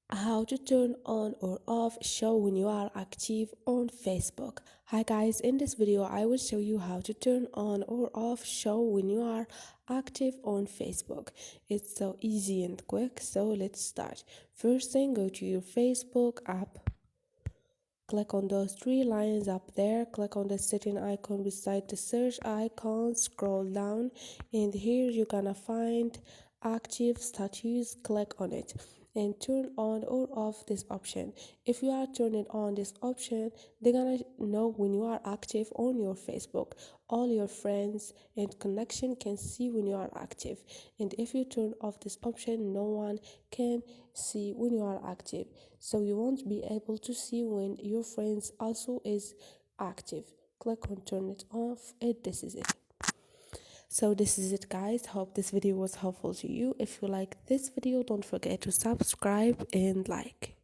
How to turn on or off show when you are active on Facebook. Hi guys, in this video I will show you how to turn on or off show when you are active on Facebook. It's so easy and quick, so let's start. First thing, go to your Facebook app. Click on those three lines up there, click on the setting icon beside the search icon, scroll down, and here you're gonna find active status. Click on it and turn on or off this option. If you are turning on this option, they're gonna know when you are active on your Facebook. All your friends and connection can see when you are active, and if you turn off this option, no one can see when you are active, so you won't be able to see when your friends also is active. Click on turn it off, and this is it. So this is it guys, hope this video was helpful to you. If you like this video, don't forget to subscribe and like.